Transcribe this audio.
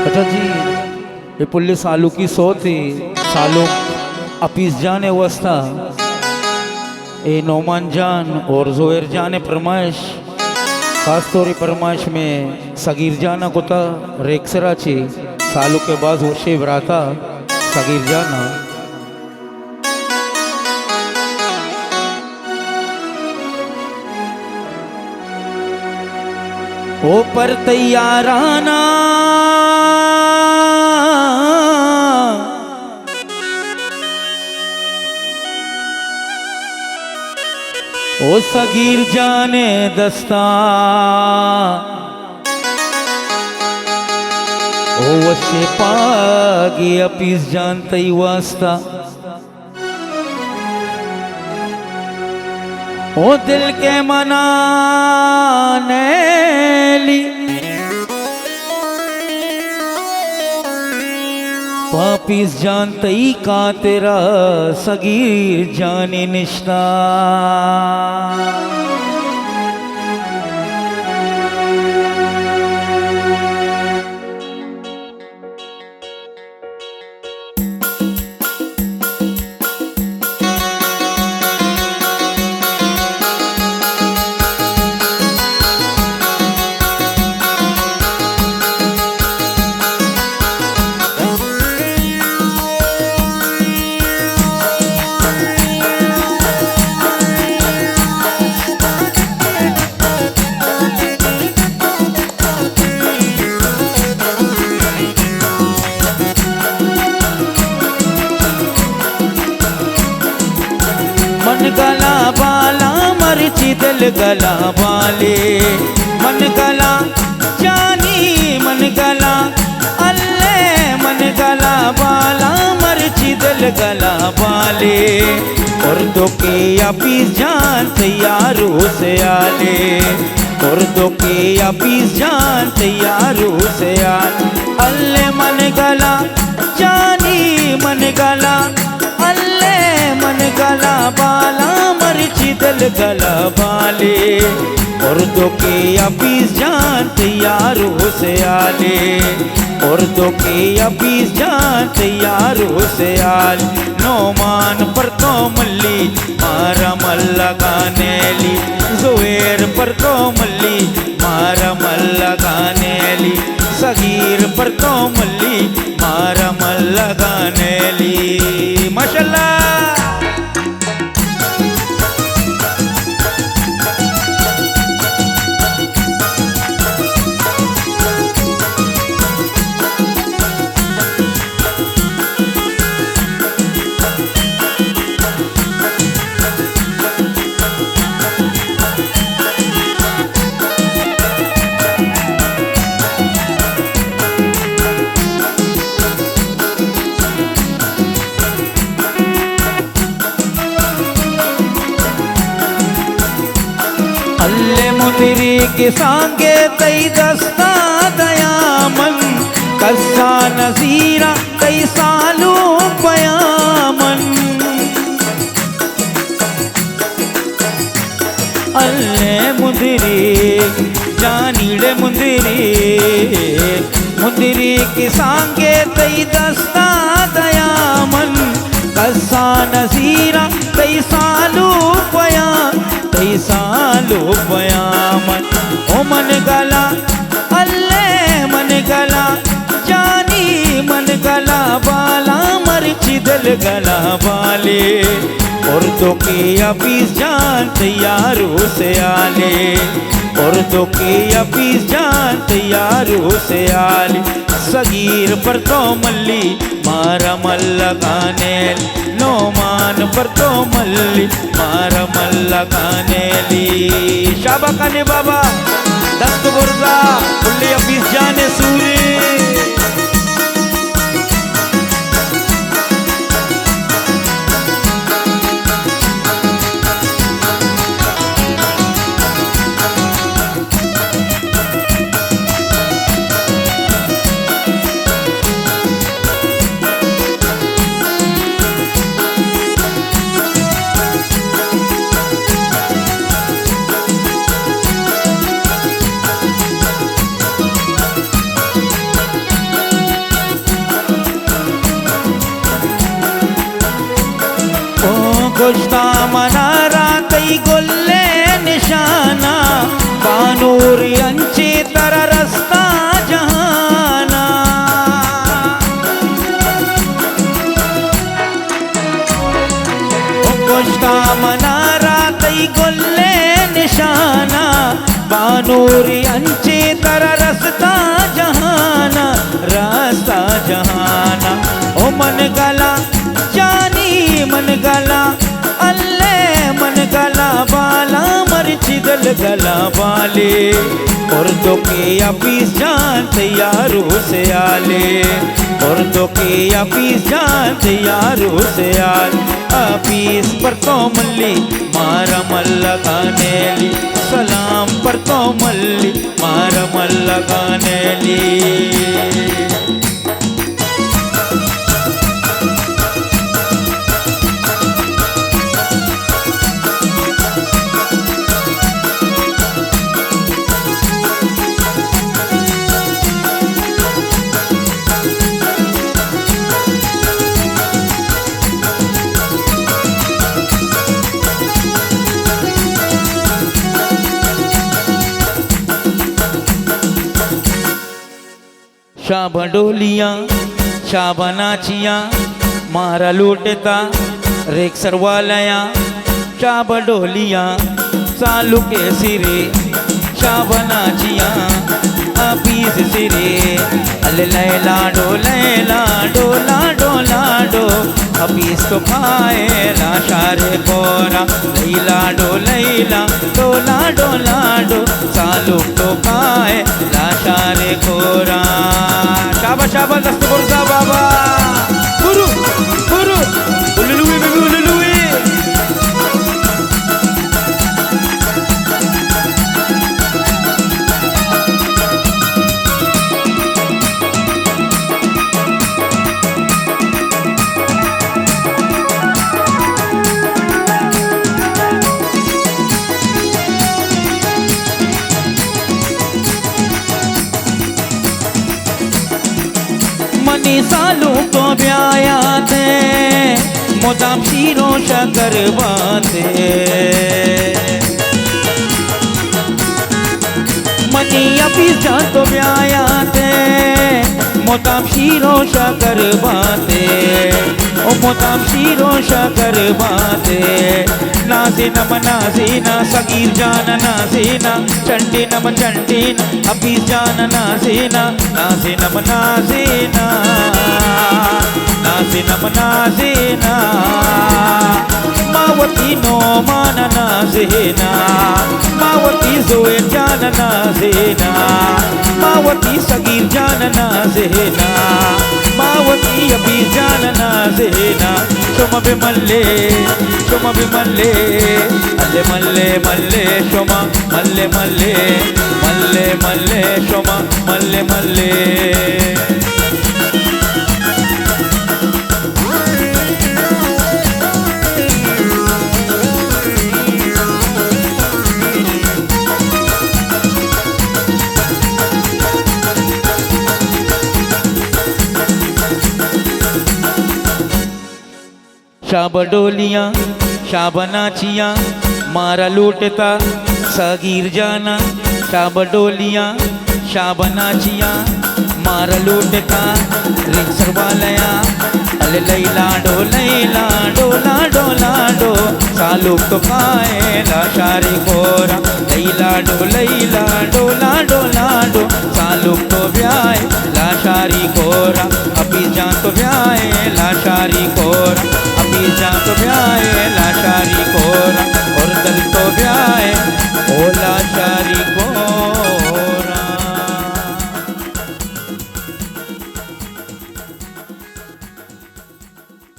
अच्छा जी, ये पुल्ले सालू की सो थी सालों अपीस जाने वस्ता ए नौमान जान और जोहर जाने फरमाइश खास तौर फरमाइश में सगीर जाना कोता रेक्सराची सालू के बाद वर्षे वराता सगीर जाना ओ पर तैयाराना ओ सगीर जाने दस्ता ओ वशे पागे अपीस जानते ही वास्ता ओ दिल के मनाने ली वापिस जानते ही का तेरा सगीर जाने निश्ता मन गला बाला मर्ची दिल गला बाले मन गला जानी मन गला अल्ले मन गला बाला मर्ची दिल गला बाले और दो के अपीस जान तैयारों से आले और दो के अपीस जान तैयारों से आले अल्ले मन गला जानी मन गला अल्ले मन गला बाला मर्ची दिल गला बाले और दो के अपीस जान तैयारों से आले और दो के अपीस जान तैयारों से आले नौमान पर तो मल्ली मारा मल्ला गाने ली जोहर पर तो मल्ली मारा मल्ला गाने ली सगीर पर तो मल्ली मारा मल्ला गाने ली माशाल्लाह। अल्ले मुदरी के सांगे तई दस्ता दयामन कस्सा नजीरा तई सालू पयामन अल्ले मुदरी जानीड़े मुदरी मुदरी के सांगे तई दस्ता दयामन कस्सा नजीरा तई सालू पयामन सालो बयामन ओ मन गला अल्ले मन गला जानी मन गला बाला मर्ची दिल गला बाले और दो के अपीस जान तैयारों से आले और दो के अपीस जान तैयारों से आले सगीर पर तो मल्ली मारा मल्ला गाने नौमान पर तो मल्ली मारा मल्ला गाने ली शाबा काने बाबा दस्त बुर्जा पुल्ले अपीस जाने सूरी गोश्ता मनारा तई गोल्ले निशाना बानूर अंचे तर रस्ता जहाना गोश्ता मनारा तई गोल्ले निशाना बानूर अंचे तर रस्ता जहाना रास्ता जहाना ओ मन गला जानी मन गला अल्ले मन गला बाला मर्ची दल गला बाले और तो के अपीस जान तैयारों से आले और तो के अपीस जान तैयारों से आल अपीस पर तो मल्ली मारा मल्ला गाने ली सलाम पर तो मल्ली मारा मल्ला गाने ली शाबा डोलियाँ शाबा नाचियाँ मारा लूटता रेक सरवालया शाबा डोलियाँ सालू के सिरे शाबा नाचियाँ अपीस सिरे अले लैला डो अपीस तो खाए लाशारे कोरा लैला डो सालू तो खाए लाशारे कोरा शाबा शाबा दस्त गुर्जा बाबा गुरु गुरु उलुलुए बेबी उलुलुए मनी सालों को ब्याया थे मोदाम शीरों शकर बाते मनी अभी जा तो ब्याया थे मोदाम शीरों शकर बाते ओ मोदाम शीरों शकर बाते नाज़ीना मनाज़ीना सगीर जाना नाज़ीना चंडी नम चंडीना अभी जाना नाज़ीना नाज़ीना मनाज़ीना नाज़ीना मनाज़ीना मावती नो माना नाज़ीना मावती जोए जाना नाज़ीना मावती सगीर जाना नाज़ीना मावती अभी जाना नाज़ीना शोमा बे मल्ले अल्ले मल्ले मल्ले शोमा मल्ले मल्ले मल्ले मल्ले शोमा मल्ले मल्ले शाबा डोलियाँ शाबा नाचियाँ मारा लूटता सगीर जाना शाबा डोलियाँ शाबा नाचियाँ मारा लूटता रिंग सरवालया अले लैला डो सालू तो खाए लाशारे कोरा लैला डो सालू तो ब्याए लाशारी को